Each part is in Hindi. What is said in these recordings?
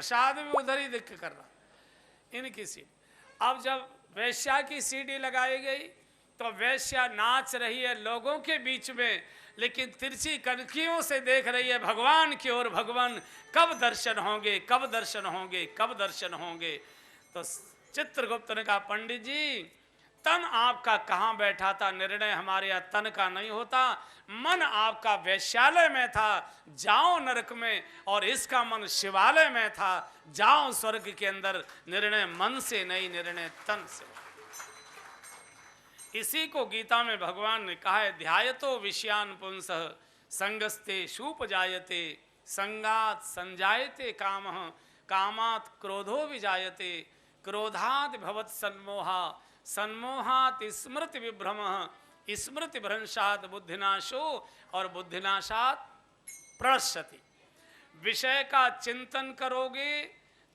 प्रसाद भी उधर ही देख के कर रहा, इनकी सीढ़ी। अब जब वैश्या की सीढ़ी लगाई गई तो वैश्या नाच रही है लोगों के बीच में, लेकिन तिरछी कनखियों से देख रही है भगवान की ओर, भगवान कब दर्शन होंगे, कब दर्शन होंगे, कब दर्शन होंगे। तो चित्रगुप्त ने कहा, पंडित जी तन आपका कहाँ बैठा था, निर्णय हमारे यहाँ तन का नहीं होता, मन आपका वैश्यालय में था, जाओ नरक में, और इसका मन शिवालय में था, जाओ स्वर्ग के अंदर। निर्णय मन से नहीं, निर्णय तन से। इसी को गीता में भगवान ने कहा है, ध्यायतो विषयान पुंसः संगस्ते शूप जायते, संगात संजायते कामः, कामात् क्रोधो विजायते, क्रोधात् भवत् सन्मोहा, सन्मोहात् स्मृति विभ्रमः, स्मृति भ्रंशात् बुद्धिनाशो, और बुद्धिनाशात् प्रणश्यति। विषय का चिंतन करोगे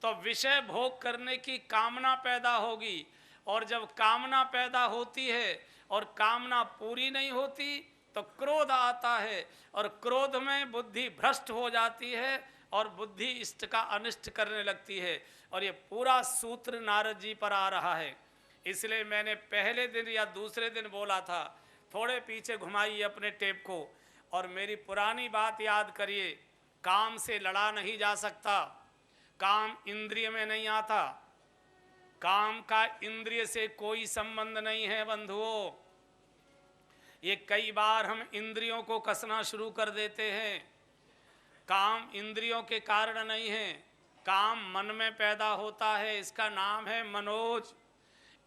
तो विषय भोग करने की कामना पैदा होगी, और जब कामना पैदा होती है और कामना पूरी नहीं होती तो क्रोध आता है, और क्रोध में बुद्धि भ्रष्ट हो जाती है और बुद्धि इष्ट का अनिष्ट करने लगती है। और ये पूरा सूत्र नारद जी पर आ रहा है। इसलिए मैंने पहले दिन या दूसरे दिन बोला था, थोड़े पीछे घुमाइए अपने टेप को और मेरी पुरानी बात याद करिए। काम से लड़ा नहीं जा सकता, काम इंद्रिय में नहीं आता, काम का इंद्रिय से कोई संबंध नहीं है बंधुओं। ये कई बार हम इंद्रियों को कसना शुरू कर देते हैं। काम इंद्रियों के कारण नहीं है, काम मन में पैदा होता है, इसका नाम है मनोज।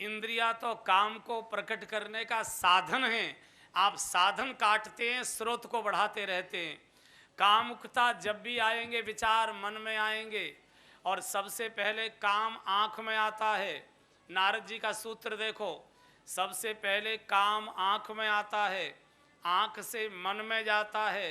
इंद्रिया तो काम को प्रकट करने का साधन है, आप साधन काटते हैं, स्रोत को बढ़ाते रहते हैं। कामुकता जब भी आएंगे विचार मन में आएंगे, और सबसे पहले काम आँख में आता है। नारद जी का सूत्र देखो, सबसे पहले काम आँख में आता है, आँख से मन में जाता है,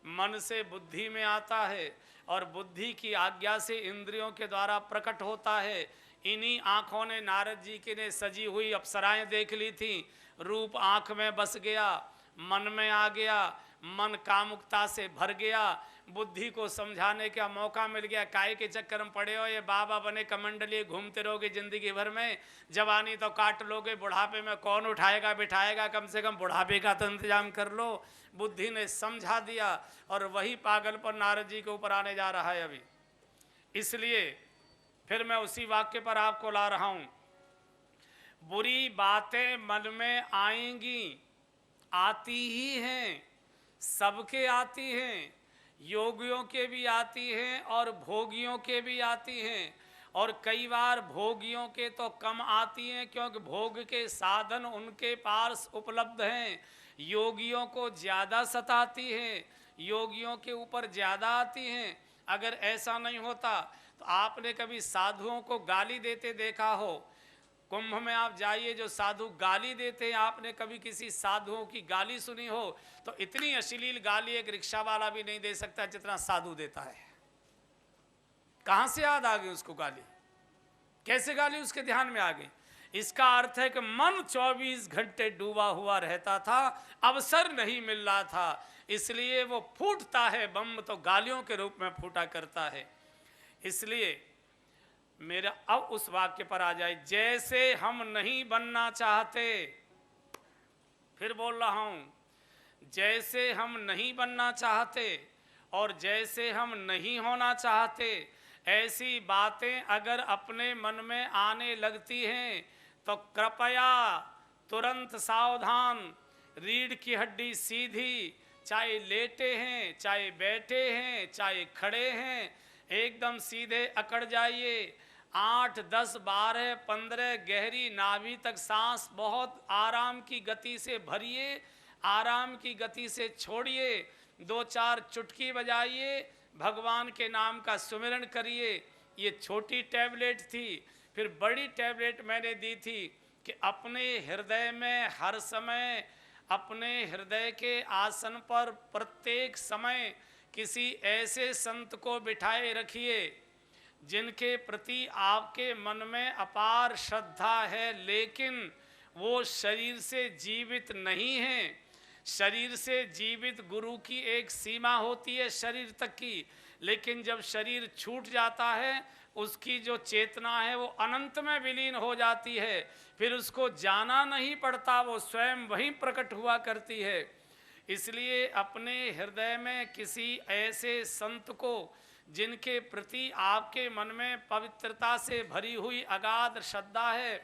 मन से बुद्धि में आता है, और बुद्धि की आज्ञा से इंद्रियों के द्वारा प्रकट होता है। इन्हीं आँखों ने नारद जी की ने सजी हुई अप्सराएं देख ली थी, रूप आँख में बस गया, मन में आ गया, मन कामुकता से भर गया, बुद्धि को समझाने का मौका मिल गया। काय के चक्कर में पड़े हो, ये बाबा बने कमंडली घूमते रहोगे जिंदगी भर में, जवानी तो काट लोगे, बुढ़ापे में कौन उठाएगा बिठाएगा, कम से कम बुढ़ापे का तो इंतजाम कर लो। बुद्धि ने समझा दिया, और वही पागल पर नारद जी के ऊपर आने जा रहा है अभी। इसलिए फिर मैं उसी वाक्य पर आपको ला रहा हूं। बुरी बातें मन में आएंगी, आती ही हैं, सबके आती हैं, योगियों के भी आती हैं और भोगियों के भी आती हैं। और कई बार भोगियों के तो कम आती हैं, क्योंकि भोग के साधन उनके पास उपलब्ध हैं। योगियों को ज़्यादा सताती हैं, योगियों के ऊपर ज़्यादा आती हैं। अगर ऐसा नहीं होता तो आपने कभी साधुओं को गाली देते देखा हो? कुंभ में आप जाइए, जो साधु गाली देते हैं, आपने कभी किसी साधुओं की गाली सुनी हो? तो इतनी अश्लील गाली एक रिक्शा वाला भी नहीं दे सकता जितना साधु देता है। कहां से याद आ गई उसको गाली, कैसे गाली उसके ध्यान में आ गई? इसका अर्थ है कि मन 24 घंटे डूबा हुआ रहता था, अवसर नहीं मिल रहा था, इसलिए वो फूटता है बम तो गालियों के रूप में फूटा करता है। इसलिए मेरा अब उस वाक्य पर आ जाए, जैसे हम नहीं बनना चाहते, फिर बोल रहा हूं, जैसे हम नहीं बनना चाहते और जैसे हम नहीं होना चाहते, ऐसी बातें अगर अपने मन में आने लगती हैं तो कृपया तुरंत सावधान, रीढ़ की हड्डी सीधी, चाहे लेटे हैं, चाहे बैठे हैं, चाहे खड़े हैं, एकदम सीधे अकड़ जाइए। 8, 10, 12, 15 गहरी नाभि तक सांस बहुत आराम की गति से भरिए, आराम की गति से छोड़िए, 2-4 चुटकी बजाइए, भगवान के नाम का सुमिरन करिए। ये छोटी टैबलेट थी। फिर बड़ी टैबलेट मैंने दी थी कि अपने हृदय में हर समय, अपने हृदय के आसन पर प्रत्येक समय किसी ऐसे संत को बिठाए रखिए जिनके प्रति आपके मन में अपार श्रद्धा है, लेकिन वो शरीर से जीवित नहीं है। शरीर से जीवित गुरु की एक सीमा होती है शरीर तक की, लेकिन जब शरीर छूट जाता है उसकी जो चेतना है वो अनंत में विलीन हो जाती है, फिर उसको जाना नहीं पड़ता, वो स्वयं वहीं प्रकट हुआ करती है। इसलिए अपने हृदय में किसी ऐसे संत को जिनके प्रति आपके मन में पवित्रता से भरी हुई अगाध श्रद्धा है,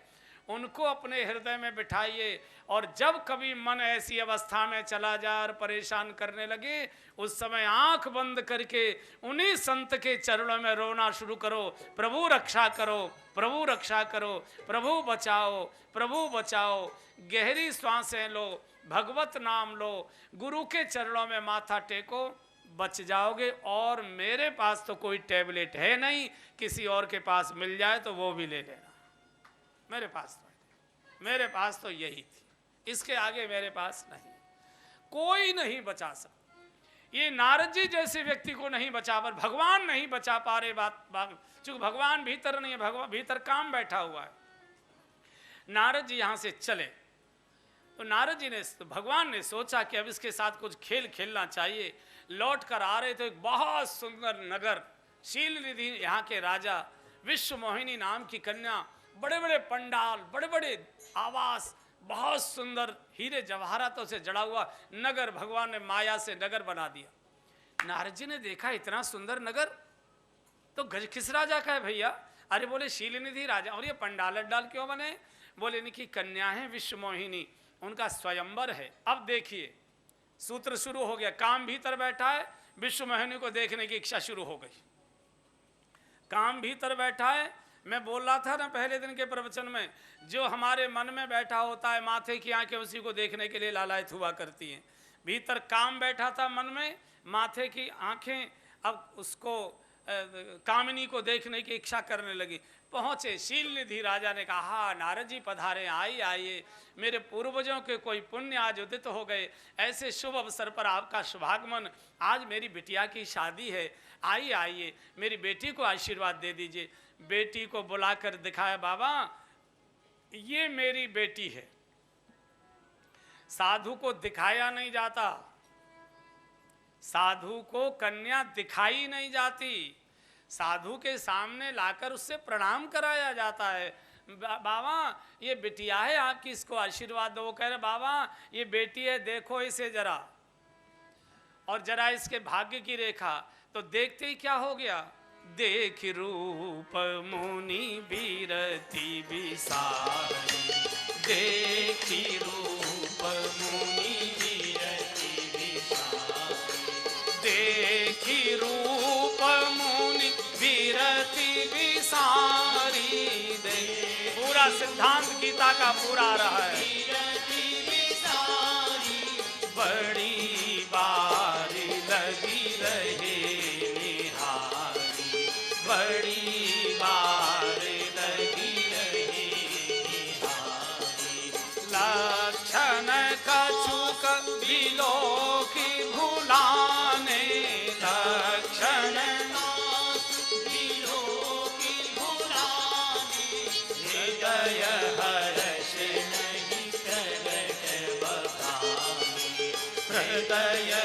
उनको अपने हृदय में बिठाइए। और जब कभी मन ऐसी अवस्था में चला जाए और परेशान करने लगे, उस समय आंख बंद करके उन्हीं संत के चरणों में रोना शुरू करो, प्रभु रक्षा करो, प्रभु रक्षा करो, प्रभु बचाओ, प्रभु बचाओ। गहरी सांसें लो, भगवत नाम लो, गुरु के चरणों में माथा टेको, बच जाओगे। और मेरे पास तो कोई टैबलेट है नहीं, किसी और के पास मिल जाए तो वो भी ले लेना। मेरे पास तो यही थी, इसके आगे मेरे पास नहीं, कोई नहीं बचा सकता। ये नारद जी जैसे व्यक्ति को नहीं बचा, पर भगवान नहीं बचा पा रहे। बात चूंकि भगवान भीतर नहीं है, भगवान भीतर काम बैठा हुआ है। नारद जी यहां से चले तो नारद जी ने, भगवान ने सोचा कि अब इसके साथ कुछ खेल खेलना चाहिए। लौट कर आ रहे तो एक बहुत सुंदर नगर, शीलनिधि यहाँ के राजा, विश्व मोहिनी नाम की कन्या, बड़े बड़े पंडाल, बड़े बड़े आवास, बहुत सुंदर हीरे जवाहरातों से जड़ा हुआ नगर भगवान ने माया से नगर बना दिया। नारद जी ने देखा इतना सुंदर नगर तो गज किस राजा का है भैया? अरे बोले शीलनिधि राजा। और ये पंडाल अड्डाल क्यों बने? बोले इनकी कन्या है विश्व मोहिनी, उनका स्वयंवर है। अब देखिए सूत्र शुरू हो गया, काम भीतर बैठा है, विश्व मोहिनी को देखने की इच्छा शुरू हो गई। काम भीतर बैठा है, मैं बोल रहा था ना पहले दिन के प्रवचन में, जो हमारे मन में बैठा होता है, माथे की आंखें उसी को देखने के लिए लालायित हुआ करती हैं। भीतर काम बैठा था मन में, माथे की आंखें अब उसको कामिनी को देखने की इच्छा करने लगी। पहुँचे, शीलनिधि राजा ने कहा, हाँ नारद जी पधारे, आइए, मेरे पूर्वजों के कोई पुण्य आज उदित हो गए, ऐसे शुभ अवसर पर आपका शुभागमन, आज मेरी बिटिया की शादी है, आइए मेरी बेटी को आशीर्वाद दे दीजिए। बेटी को बुलाकर दिखाया, बाबा ये मेरी बेटी है। साधु को दिखाया नहीं जाता, साधु को कन्या दिखाई नहीं जाती, साधु के सामने लाकर उससे प्रणाम कराया जाता है। बाबा ये बिटिया है आपकी, इसको आशीर्वाद दो। वो कह रहे बाबा ये बेटी है, देखो इसे जरा, और जरा इसके भाग्य की रेखा। तो देखते ही क्या हो गया, देख रूप मुनि बीरती विसारी, देखी रूप मुनि बीरती विसारी, देखी रूप मुनि बीरती विसारी। पूरा सिद्धांत गीता का पूरा रहा है। बड़ी बारी लगी रहे निहारी, बड़ी बार लगी रही निहारी। लक्षण कछुक बिलोकी भुलाने, लक्षण बिलोकी भुलाने, हृदय हर्ष नहीं करत बखाने, हृदय